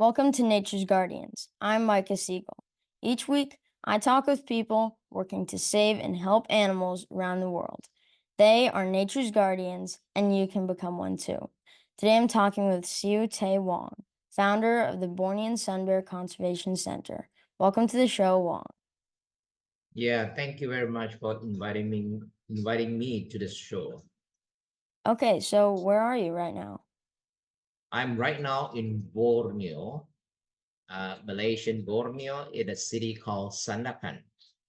Welcome to Nature's Guardians. I'm Micah Siegel. Each week, I talk with people working to save and help animals around the world. They are nature's guardians, and you can become one too. Today, I'm talking with Siu Tay Wong, founder of the Bornean Sun Bear Conservation Center. Welcome to the show, Wong. Yeah, thank you very much for inviting me to the show. Okay, so where are you right now? I'm right now in Borneo, Malaysian Borneo, in a city called Sandakan.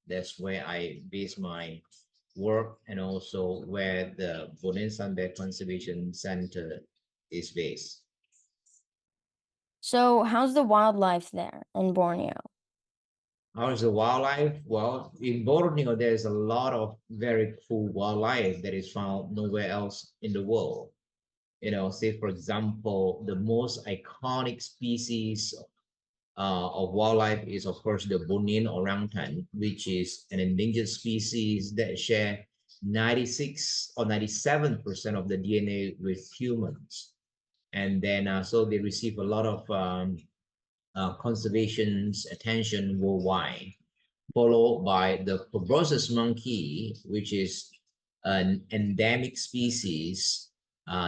That's where I base my work and also where the Bornean Sun Bear Conservation Center is based. So, how's the wildlife there in Borneo? How's the wildlife? Well, in Borneo, there's a lot of very cool wildlife that is found nowhere else in the world. Say for example, the most iconic species of wildlife is of course the Bornean orangutan, which is an endangered species that share 96 or 97% of the DNA with humans. And then so they receive a lot of conservation attention worldwide, followed by the proboscis monkey, which is an endemic species.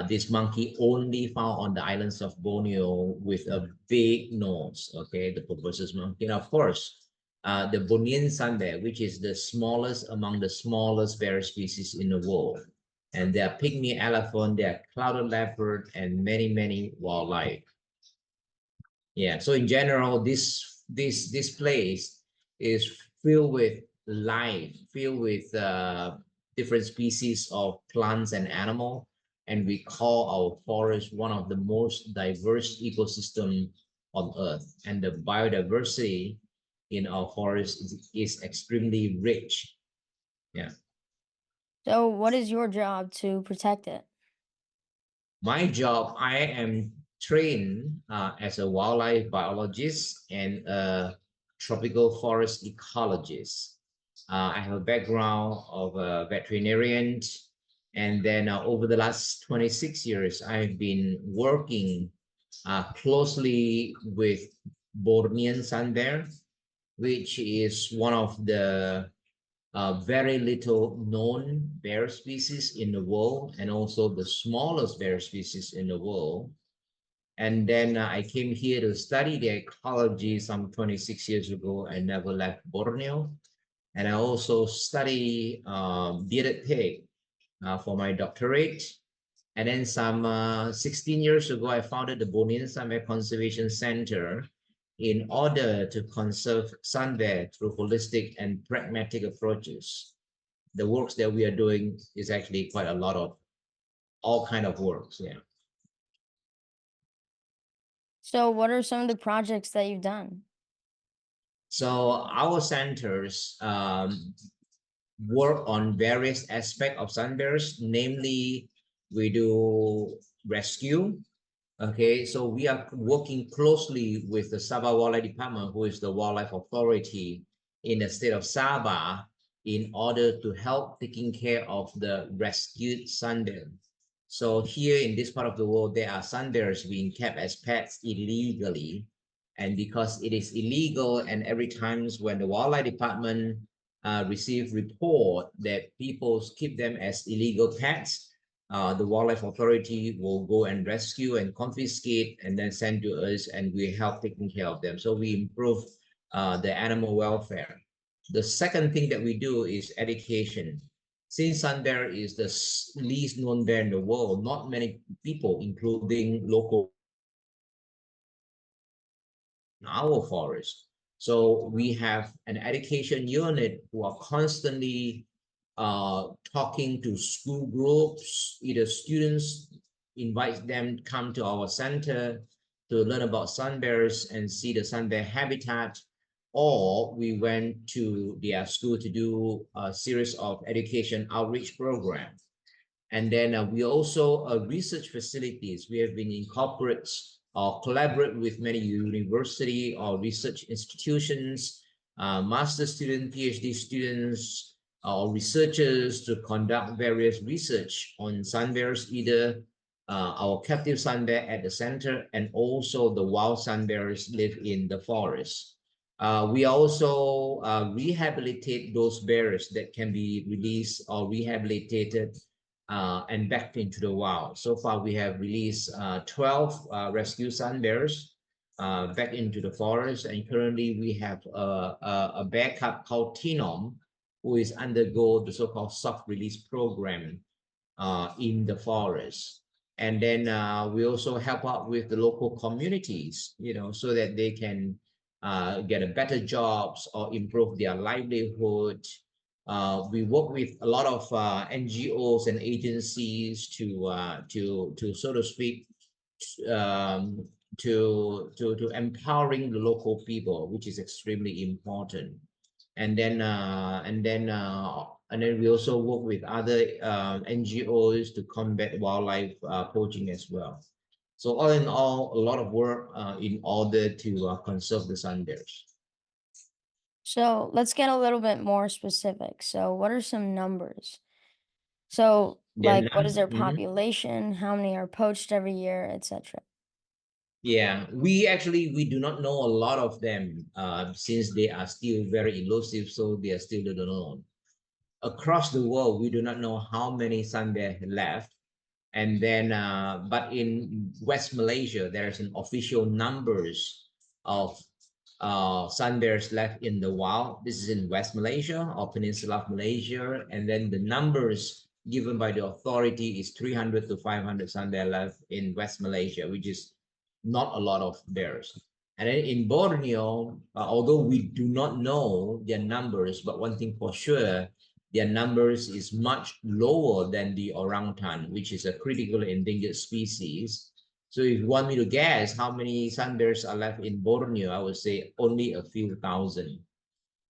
This monkey only found on the islands of Borneo with a big nose, okay, the proboscis monkey. And of course, the Bornean sun bear, which is the smallest among the smallest bear species in the world. And there are pygmy elephant, there are clouded leopard, and many, many wildlife. Yeah, so in general, this place is filled with life, filled with different species of plants and animal, and we call our forest one of the most diverse ecosystem on Earth. And the biodiversity in our forest is extremely rich. Yeah. So, what is your job to protect it? My job, I am trained as a wildlife biologist and a tropical forest ecologist. I have a background of a veterinarian, and then over the last 26 years, I've been working closely with Bornean sun bear, which is one of the very little known bear species in the world and also the smallest bear species in the world. And then I came here to study the ecology some 26 years ago. I never left Borneo. And I also study bearded pig for my doctorate. And then some 16 years ago, I founded the Bornean Sun Bear Conservation Center in order to conserve sun bear through holistic and pragmatic approaches. The works that we are doing is actually quite a lot of all kind of works. Yeah. So, what are some of the projects that you've done? So our centers work on various aspects of sun bears, namely we do rescue. Okay, so we are working closely with the Sabah Wildlife Department, who is the wildlife authority in the state of Sabah, in order to help taking care of the rescued sun bear. So here in this part of the world, there are sun bears being kept as pets illegally. And because it is illegal, and every times when the wildlife department receive report that people keep them as illegal pets, the wildlife authority will go and rescue and confiscate and then send to us, and we help taking care of them. So we improve the animal welfare. The second thing that we do is education. Since sun bear is the least known bear in the world, not many people, including local, in our forest. So we have an education unit who are constantly talking to school groups, either students invite them to come to our center to learn about sun bears and see the sun bear habitat, or we went to their school to do a series of education outreach programs. And then we also research facilities. We have been incorporate or collaborate with many university or research institutions, master student, PhD students, or researchers to conduct various research on sun bears, either our captive sun bear at the center, and also the wild sun bears live in the forest. We also rehabilitate those bears that can be released or rehabilitated and back into the wild. So far, we have released 12 rescue sun bears back into the forest, and currently we have a bear cub called Tinom, who is undergo the so-called soft release program in the forest. And then we also help out with the local communities, so that they can get a better jobs or improve their livelihood. We work with a lot of NGOs and agencies to so to speak, um, to empowering the local people, which is extremely important. And then we also work with other NGOs to combat wildlife poaching as well. So all in all, a lot of work in order to conserve the sun bears. So let's get a little bit more specific. So, what are some numbers? So, Then, like, what is their mhm. population? How many are poached every year, etc.? Yeah, we do not know a lot of them since they are still very elusive, so they are still little known. Across the world, we do not know how many sun bear left. And then, but in West Malaysia, there's an official numbers of sun bears left in the wild. This is in West Malaysia or Peninsula of Malaysia. And then the numbers given by the authority is 300 to 500 sun bear left in West Malaysia, which is not a lot of bears. And then in Borneo, although we do not know their numbers, but one thing for sure, their numbers is much lower than the orangutan, which is a critically endangered species. So if you want me to guess how many sun bears are left in Borneo, I would say only a few thousand.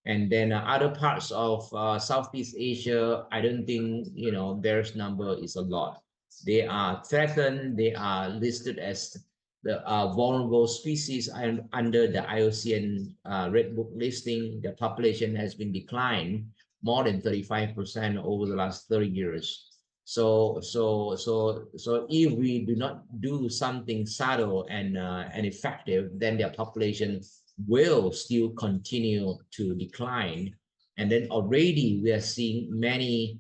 And then other parts of Southeast Asia, I don't think, bears number is a lot. They are threatened. They are listed as the vulnerable species and under the IUCN Red Book listing. The population has been declined more than 35% over the last 30 years. So if we do not do something subtle and effective, then their population will still continue to decline. And then already we are seeing many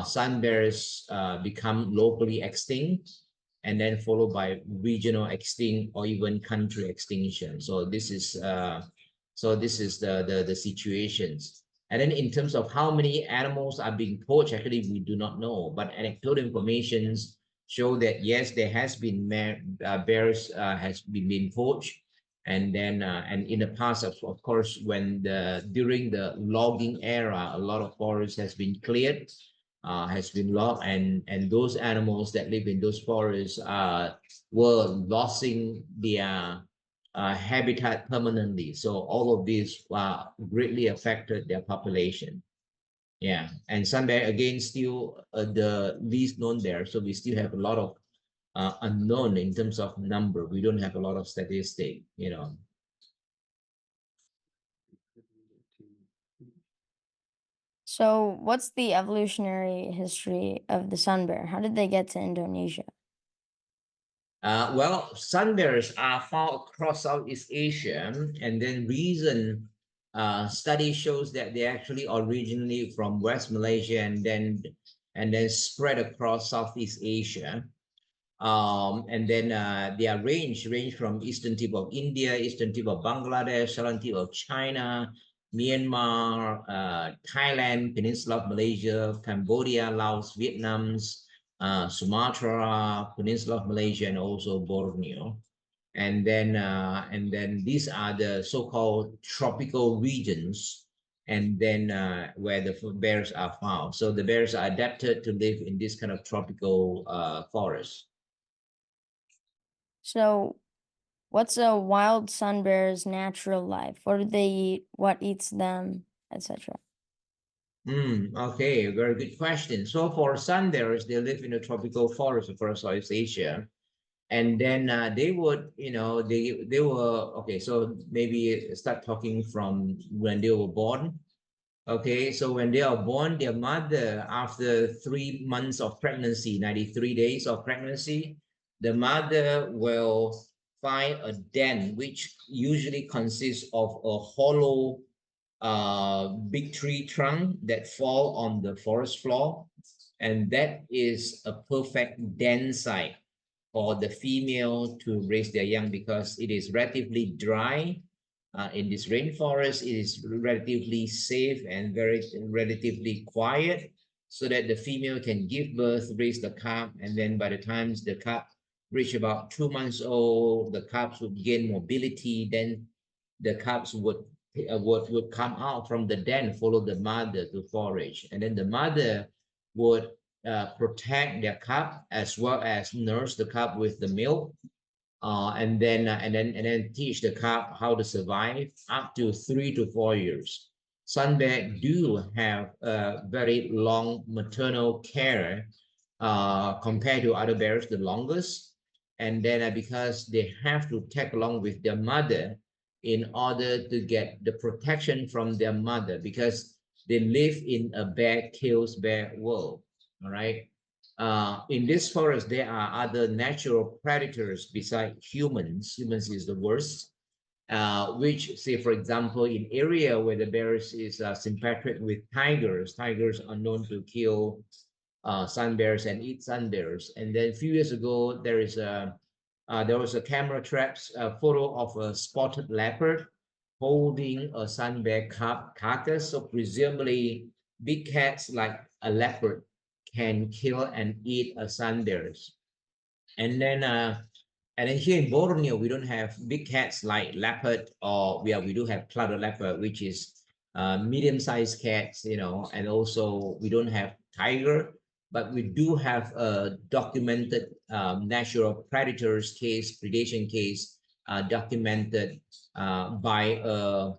sun bears become locally extinct, and then followed by regional extinct or even country extinction. So this is the situations. And then in terms of how many animals are being poached, actually we do not know. But anecdotal informations show that yes, there has been bears has been being poached, and then and in the past, of course, when during the logging era, a lot of forest has been cleared, has been logged, and those animals that live in those forests were losing their habitat permanently. So all of these greatly affected their population. Yeah, and sun bear again still the least known there, so we still have a lot of unknown in terms of number. We don't have a lot of statistic. So, what's the evolutionary history of the sun bear? How did they get to Indonesia? Well, sun bears are found across Southeast Asia, and then recent study shows that they actually originally from West Malaysia and then spread across Southeast Asia. And then their range from eastern tip of India, eastern tip of Bangladesh, southern tip of China, Myanmar, Thailand, Peninsula of Malaysia, Cambodia, Laos, Vietnam, Sumatra, Peninsula of Malaysia, and also Borneo. And then these are the so-called tropical regions, and then where the bears are found. So the bears are adapted to live in this kind of tropical forest. So, what's a wild sun bear's natural life? What do they eat? What eats them, etc.? Okay, very good question. So for sun bears, they live in the tropical forest across Southeast Asia, and then they would, they were okay. So maybe start talking from when they were born. Okay, so when they are born, their mother, after 3 months of pregnancy, 93 days of pregnancy, the mother will find a den, which usually consists of a hollow big tree trunk that fall on the forest floor. And that is a perfect den site for the female to raise their young because it is relatively dry. In this rainforest, it is relatively safe and very relatively quiet so that the female can give birth, raise the calf, and then by the time the calf reach about 2 months old, the calves would gain mobility. Then the calves would come out from the den, follow the mother to forage, and then the mother would protect their calf as well as nurse the calf with the milk, and then teach the calf how to survive up to 3 to 4 years. Sun bear do have a very long maternal care compared to other bears, the longest. And then because they have to tag along with their mother in order to get the protection from their mother because they live in a bear kills bear world. All right. In this forest, there are other natural predators besides humans. Humans is the worst. Which, say, for example, in area where the bears is sympatric with tigers, tigers are known to kill sun bears and eat sun bears. And then a few years ago, there was a camera traps photo of a spotted leopard holding a sun bear carcass. So presumably, big cats like a leopard can kill and eat a sun bears. And then here in Borneo, we don't have big cats like leopard, or we do have clouded leopard, which is medium-sized cats, and also we don't have tiger, but we do have a documented natural predators case, predation case, documented by a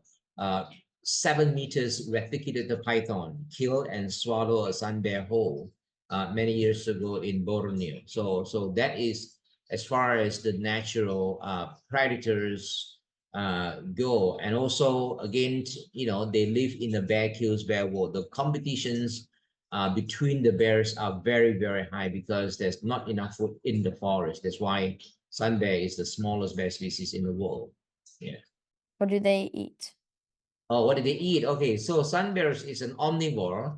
7 meters reticulated python killed and swallow a sun bear whole many years ago in Borneo. So that is as far as the natural predators go. And also, again, they live in the bear kills bear world. The competitions between the bears are very, very high because there's not enough food in the forest. That's why sun bear is the smallest bear species in the world. Yeah. What do they eat? Oh, what do they eat? Okay, so sun bears is an omnivore,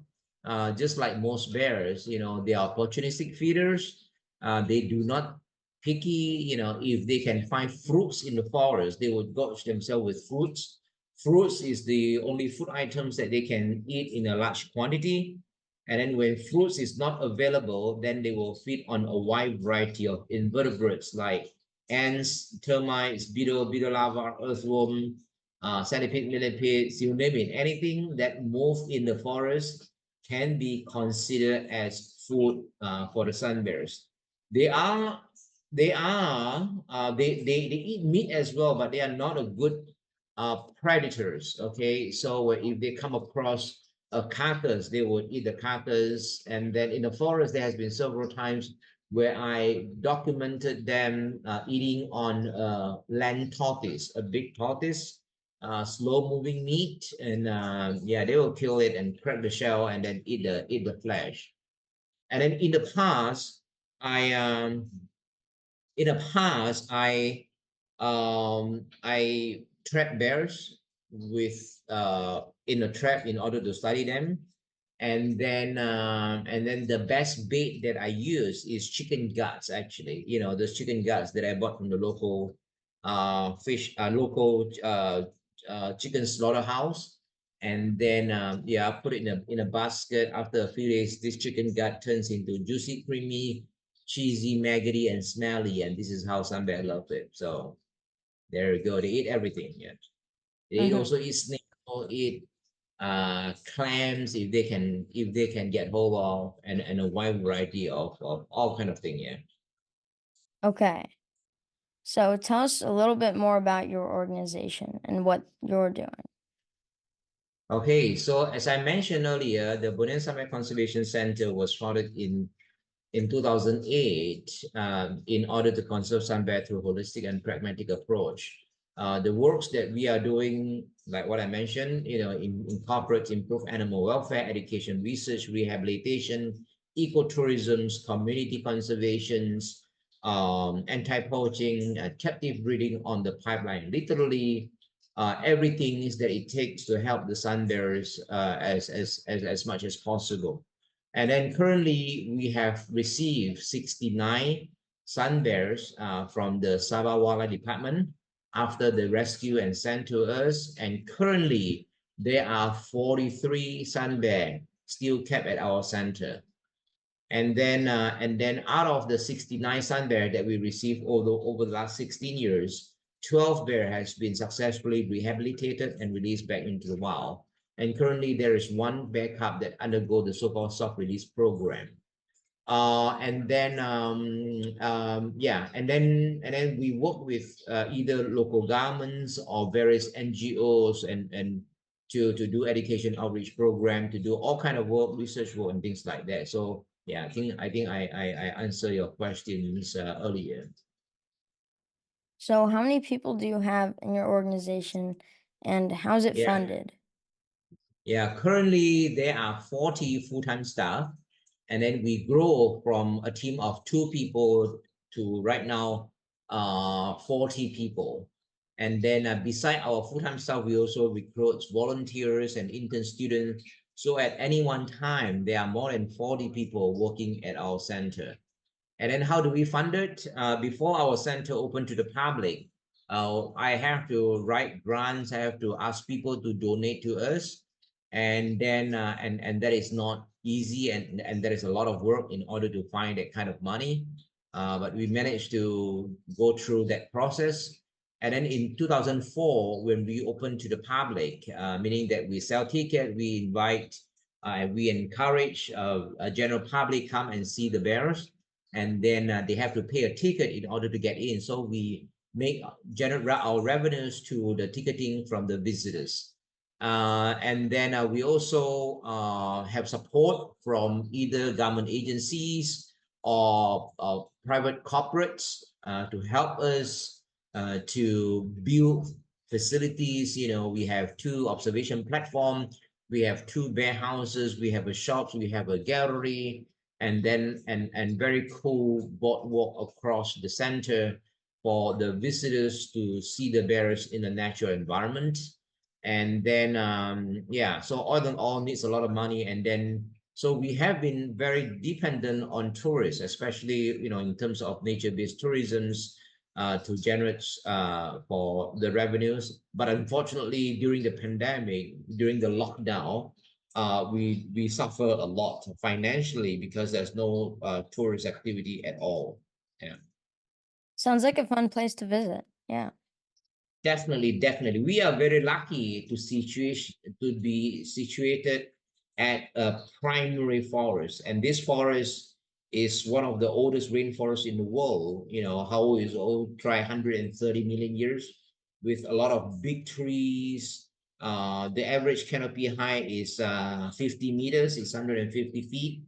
just like most bears. They are opportunistic feeders. They do not picky. If they can find fruits in the forest, they would gorge themselves with fruits. Fruits is the only food items that they can eat in a large quantity. And then when fruits is not available, then they will feed on a wide variety of invertebrates like ants, termites, beetle larvae, earthworm, centipede, millipedes, you name it. Anything that moves in the forest can be considered as food for the sun bears. They are they eat meat as well, but they are not a good predators. Okay, so if they come across a carcass, they would eat the carcass. And then in the forest, there has been several times where I documented them eating on land tortoise, a big tortoise, slow moving meat, and yeah, they will kill it and crack the shell and then eat the flesh. And then I in the past I trap bears with in a trap in order to study them. And then the best bait that I use is chicken guts, actually. Those chicken guts that I bought from the local chicken slaughterhouse. And then yeah, I put it in a basket. After a few days, this chicken gut turns into juicy, creamy, cheesy, maggoty, and smelly. And this is how some bear love it. So there you go. They eat everything. Yeah. They Mm-hmm. also eat snake, or eat clams if they can get hold of, and a wide variety of all kind of thing. Yeah. Okay. So tell us a little bit more about your organization and what you're doing. Okay, so as I mentioned earlier, the Borneo Summit Conservation Center was founded in 2008 in order to conserve sun bear through holistic and pragmatic approach. The works that we are doing, like what I mentioned, incorporates improve animal welfare, education, research, rehabilitation, ecotourism, community conservations, anti-poaching, captive breeding on the pipeline. Literally, everything is that it takes to help the sun bearers as much as possible. And then currently we have received 69 sun bears from the Sabah Wildlife Department after the rescue and sent to us. And currently there are 43 sun bear still kept at our center. And then out of the 69 sun bear that we received over the last 16 years, 12 bear has been successfully rehabilitated and released back into the wild. And currently there is one bear cub that undergo the so-called soft release program. And then we work with either local governments or various NGOs and to do education outreach program, to do all kind of work, research work, and things like that. So yeah, I answer your questions earlier. So, how many people do you have in your organization and how's it Yeah, funded? yeah. Currently there are 40 full-time staff, and then we grow from a team of 2 people to right now 40 people. And then beside our full-time staff, we also recruit volunteers and intern students. So at any one time, there are more than 40 people working at our center. And then how do we fund it? Before our center open to the public, I have to write grants. I have to ask people to donate to us, and then and that is not easy, and there is a lot of work in order to find that kind of money. But we managed to go through that process. And then in 2004, when we opened to the public, meaning that we sell tickets, we invite, we encourage a general public come and see the bears, and then they have to pay a ticket in order to get in. So we make generate our revenues to the ticketing from the visitors. And then we also have support from either government agencies or private corporates to help us to build facilities. We have 2 observation platforms, we have 2 warehouses, we have a shops, we have a gallery, and then and very cool boardwalk across the center for the visitors to see the bears in a natural environment. And then so all in all needs a lot of money. And then so we have been very dependent on tourists, especially in terms of nature-based tourisms, to generate for the revenues. But unfortunately, during the pandemic, during the lockdown, we suffer a lot financially because there's no tourist activity at all. Yeah. Sounds like a fun place to visit. Yeah. Definitely, definitely. We are very lucky to be situated at a primary forest, and this forest is one of the oldest rainforests in the world. How old is old? Try 130 million years, with a lot of big trees. The average canopy height is 50 meters. It's 150 feet,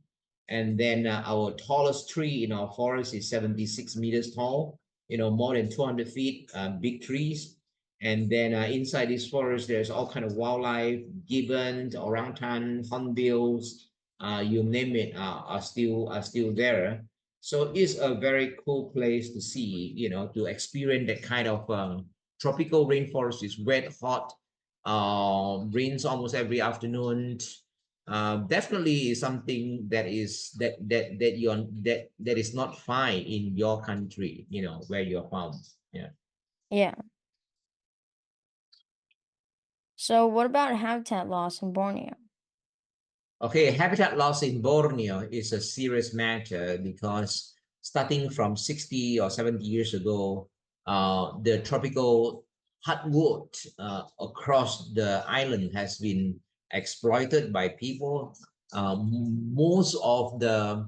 and then our tallest tree in our forest is 76 meters tall. More than 200 feet. Big trees. And then inside this forest, there's all kind of wildlife, gibbons, orangutan, hornbills, you name it, are still there. So it's a very cool place to see, to experience that kind of tropical rainforest. Is wet, hot, rains almost every afternoon. Definitely is something that is not fine in your country, where you're from. Yeah. Yeah. So, what about habitat loss in Borneo? Okay, habitat loss in Borneo is a serious matter because starting from 60 or 70 years ago, the tropical hardwood across the island has been exploited by people. Most of the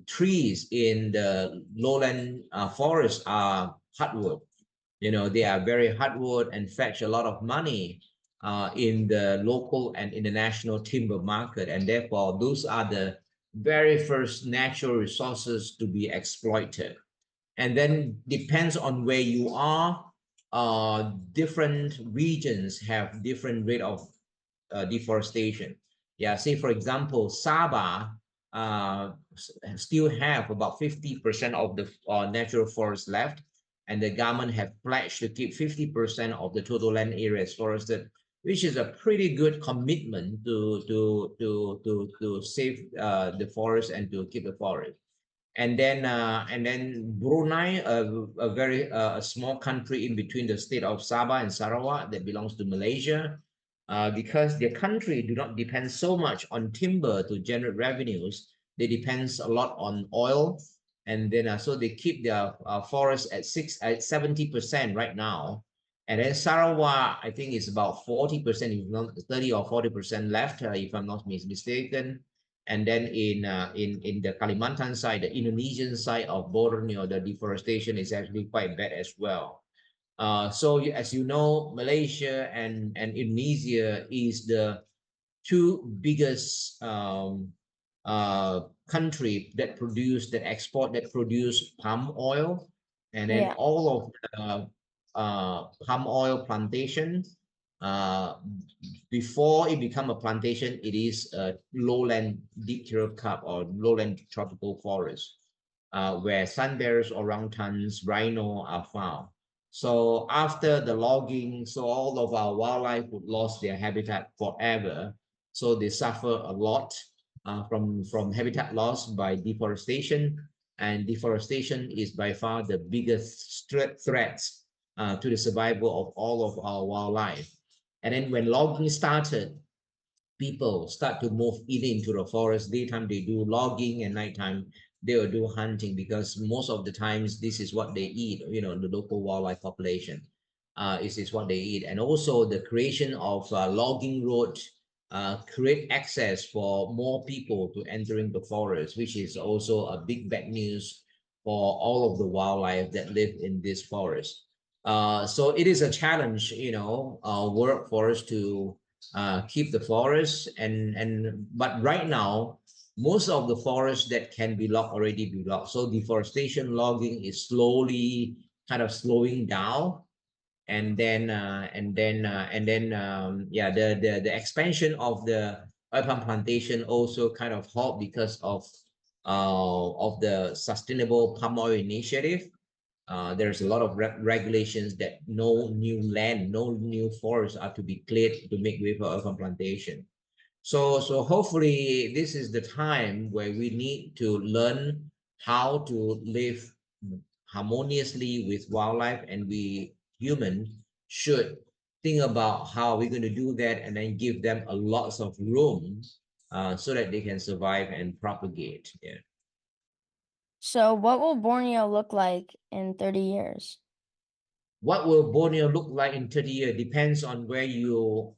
trees in the lowland forest are hardwood. They are very hardwood and fetch a lot of money in the local and international timber market, and therefore those are the very first natural resources to be exploited. And then depends on where you are. Different regions have different rate of deforestation. Yeah, say for example, Sabah, still have about 50% of the natural forest left, and the government have pledged to keep 50% of the total land areas forested, which is a pretty good commitment to save the forest and to keep the forest. And then Brunei, a very a small country in between the state of Sabah and Sarawak that belongs to Malaysia, because their country do not depend so much on timber to generate revenues. They depends a lot on oil, and then so they keep their forest at 70% right now. And then Sarawak, I think is about 40%, if not 30 or 40% left, if I'm not mistaken. And then in the Kalimantan side, the Indonesian side of Borneo, the deforestation is actually quite bad as well. So as you know, Malaysia and Indonesia is the two biggest country that produce palm oil, and then Yeah. all of the palm oil plantation, uh, before it become a plantation, it is a lowland deep turf cup or lowland tropical forest, where sun bears, orangutans, rhino are found. So after the logging, so all of our wildlife would lost their habitat forever. So they suffer a lot from habitat loss by deforestation. And deforestation is by far the biggest threats to the survival of all of our wildlife. And then when logging started, people start to move either into the forest. Daytime they do logging, and nighttime they will do hunting, because most of the times this is what they eat. The local wildlife population is what they eat. And also the creation of logging road create access for more people to entering the forest, which is also a big bad news for all of the wildlife that live in this forest. So it is a challenge, work for us to keep the forest, but right now most of the forest that can be logged already be logged, so deforestation logging is slowly kind of slowing down. And then yeah, the expansion of the oil palm plantation also kind of halt because of the sustainable palm oil initiative. There's a lot of regulations that no new land, no new forests are to be cleared to make way for urban plantation. So hopefully this is the time where we need to learn how to live harmoniously with wildlife, and we human should think about how we're going to do that, and then give them a lots of room so that they can survive and propagate. Yeah. So, what will Borneo look like in 30 years? What will Borneo look like in 30 years depends on where you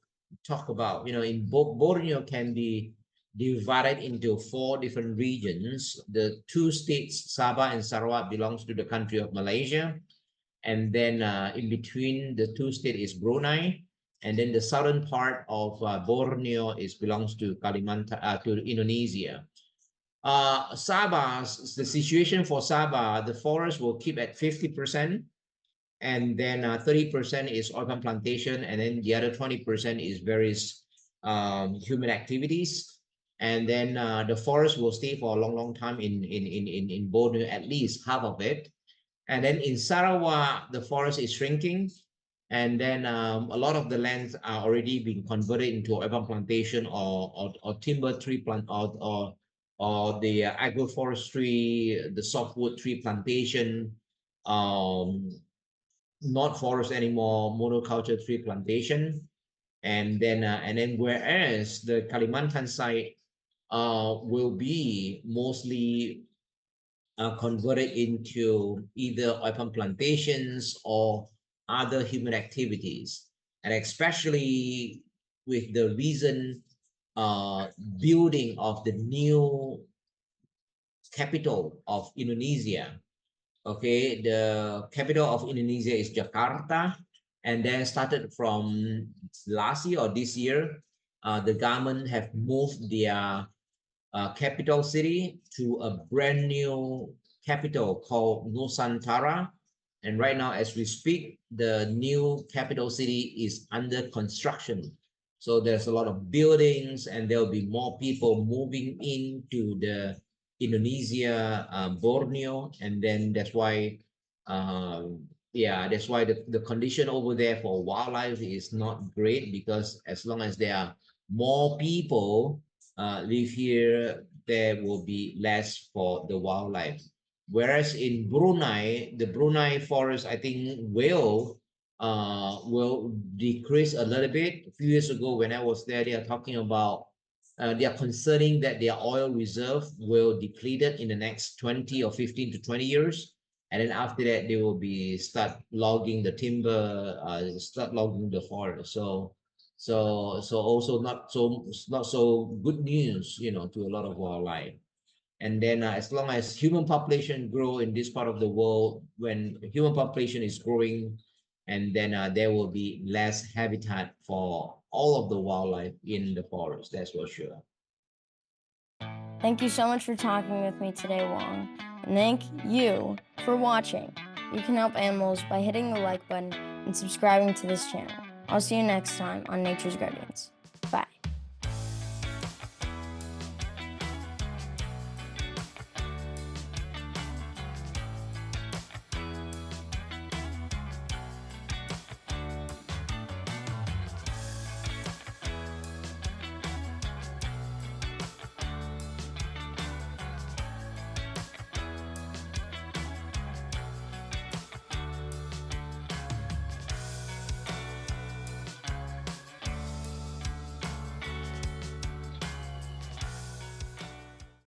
talk about. In Borneo can be divided into 4 different regions. The 2 states, Sabah and Sarawak, belongs to the country of Malaysia. And then in between the 2 states is Brunei. And then the southern part of Borneo belongs to Kalimantan, to Indonesia. The situation for Sabah, the forest will keep at 50%, and then 30% is oil plantation, and then the other 20% is various human activities. And then the forest will stay for a long time in Borneo, at least half of it. And then in Sarawak, the forest is shrinking, and then a lot of the lands are already being converted into urban plantation, or timber tree plant, or the agroforestry, the softwood tree plantation, um, not forest anymore, monoculture tree plantation. And then whereas the Kalimantan side will be mostly converted into either oil palm plantations or other human activities. And especially with the recent building of the new capital of Indonesia. Okay, the capital of Indonesia is Jakarta, and then started from last year or this year, the government have moved their capital city to a brand new capital called Nusantara. And right now, as we speak, the new capital city is under construction. So there's a lot of buildings, and there'll be more people moving into the Indonesia, Borneo, and then yeah, that's why the condition over there for wildlife is not great, because as long as there are more people live here, there will be less for the wildlife. Whereas in Brunei, the Brunei forest, I think will decrease a little bit. A few years ago, when I was there, they are talking about they are concerning that their oil reserve will deplete it in the next 20 or 15 to 20 years. And then after that, they will be start logging the timber, start logging the forest. So also not so good news, to a lot of wildlife. And then as long as human population grow in this part of the world, when human population is growing, and then there will be less habitat for all of the wildlife in the forest, that's for sure. Thank you so much for talking with me today, Wong. And thank you for watching. You can help animals by hitting the like button and subscribing to this channel. I'll see you next time on Nature's Guardians.